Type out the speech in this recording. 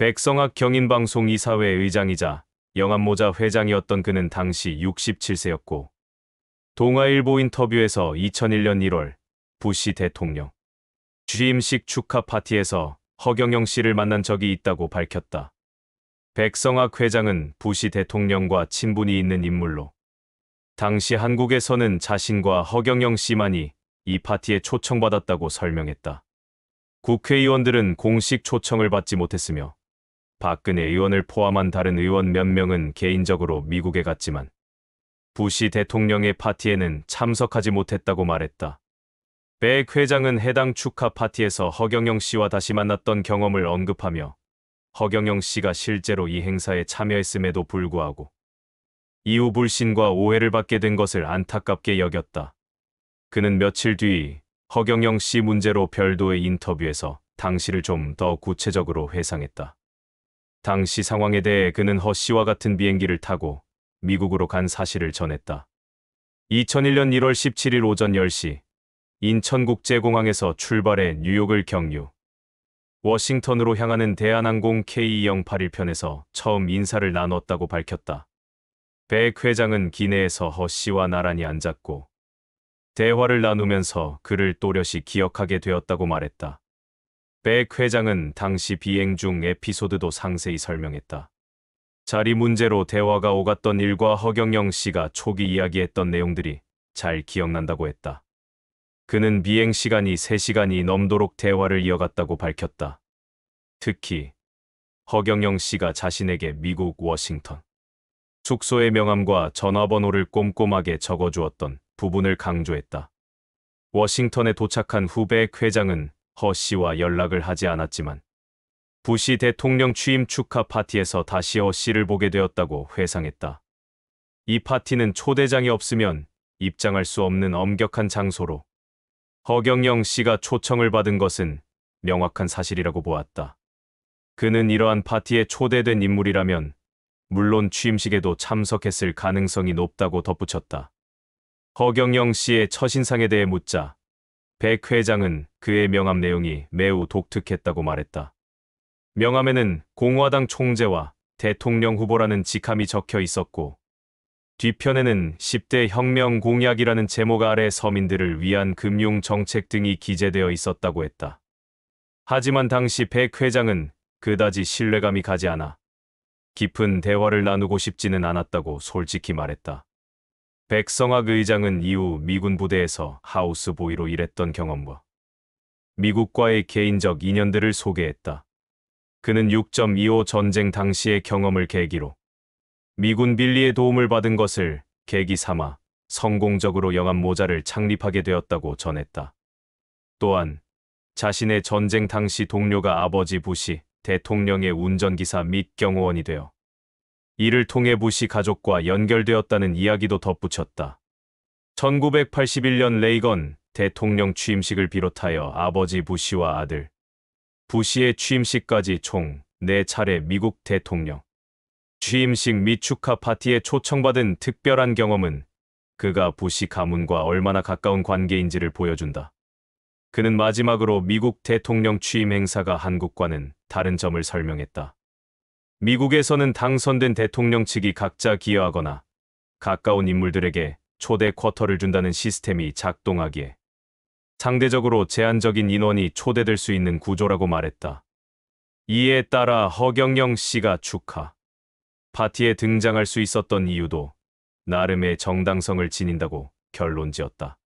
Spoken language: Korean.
백성학 경인방송 이사회 의장이자 영암모자 회장이었던 그는 당시 67세였고 동아일보 인터뷰에서 2001년 1월 부시 대통령 취임식 축하 파티에서 허경영 씨를 만난 적이 있다고 밝혔다. 백성학 회장은 부시 대통령과 친분이 있는 인물로 당시 한국에서는 자신과 허경영 씨만이 이 파티에 초청받았다고 설명했다. 국회의원들은 공식 초청을 받지 못했으며 박근혜 의원을 포함한 다른 의원 몇 명은 개인적으로 미국에 갔지만 부시 대통령의 파티에는 참석하지 못했다고 말했다. 백 회장은 해당 축하 파티에서 허경영 씨와 다시 만났던 경험을 언급하며 허경영 씨가 실제로 이 행사에 참여했음에도 불구하고 이후 불신과 오해를 받게 된 것을 안타깝게 여겼다. 그는 며칠 뒤 허경영 씨 문제로 별도의 인터뷰에서 당시를 좀 더 구체적으로 회상했다. 당시 상황에 대해 그는 허 씨와 같은 비행기를 타고 미국으로 간 사실을 전했다. 2001년 1월 17일 오전 10시 인천국제공항에서 출발해 뉴욕을 경유 워싱턴으로 향하는 대한항공 K2081편에서 처음 인사를 나눴다고 밝혔다. 백 회장은 기내에서 허 씨와 나란히 앉았고 대화를 나누면서 그를 또렷이 기억하게 되었다고 말했다. 백 회장은 당시 비행 중 에피소드도 상세히 설명했다. 자리 문제로 대화가 오갔던 일과 허경영 씨가 초기 이야기했던 내용들이 잘 기억난다고 했다. 그는 비행 시간이 3시간이 넘도록 대화를 이어갔다고 밝혔다. 특히 허경영 씨가 자신에게 미국 워싱턴 숙소의 명함과 전화번호를 꼼꼼하게 적어주었던 부분을 강조했다. 워싱턴에 도착한 후 백 회장은 허 씨와 연락을 하지 않았지만 부시 대통령 취임 축하 파티에서 다시 허 씨를 보게 되었다고 회상했다. 이 파티는 초대장이 없으면 입장할 수 없는 엄격한 장소로 허경영 씨가 초청을 받은 것은 명확한 사실이라고 보았다. 그는 이러한 파티에 초대된 인물이라면 물론 취임식에도 참석했을 가능성이 높다고 덧붙였다. 허경영 씨의 첫인상에 대해 묻자 백 회장은 그의 명함 내용이 매우 독특했다고 말했다. 명함에는 공화당 총재와 대통령 후보라는 직함이 적혀 있었고 뒤편에는 10대 혁명 공약이라는 제목 아래 서민들을 위한 금융 정책 등이 기재되어 있었다고 했다. 하지만 당시 백 회장은 그다지 신뢰감이 가지 않아 깊은 대화를 나누고 싶지는 않았다고 솔직히 말했다. 백성학 의장은 이후 미군 부대에서 하우스보이로 일했던 경험과 미국과의 개인적 인연들을 소개했다. 그는 6.25 전쟁 당시의 경험을 계기로 미군 빌리의 도움을 받은 것을 계기 삼아 성공적으로 영암모자를 창립하게 되었다고 전했다. 또한 자신의 전쟁 당시 동료가 아버지 부시 대통령의 운전기사 및 경호원이 되어 이를 통해 부시 가족과 연결되었다는 이야기도 덧붙였다. 1981년 레이건 대통령 취임식을 비롯하여 아버지 부시와 아들 부시의 취임식까지 총 4차례 미국 대통령 취임식 및 축하 파티에 초청받은 특별한 경험은 그가 부시 가문과 얼마나 가까운 관계인지를 보여준다. 그는 마지막으로 미국 대통령 취임 행사가 한국과는 다른 점을 설명했다. 미국에서는 당선된 대통령 측이 각자 기여하거나 가까운 인물들에게 초대 쿼터를 준다는 시스템이 작동하기에 상대적으로 제한적인 인원이 초대될 수 있는 구조라고 말했다. 이에 따라 허경영 씨가 축하 파티에 등장할 수 있었던 이유도 나름의 정당성을 지닌다고 결론지었다.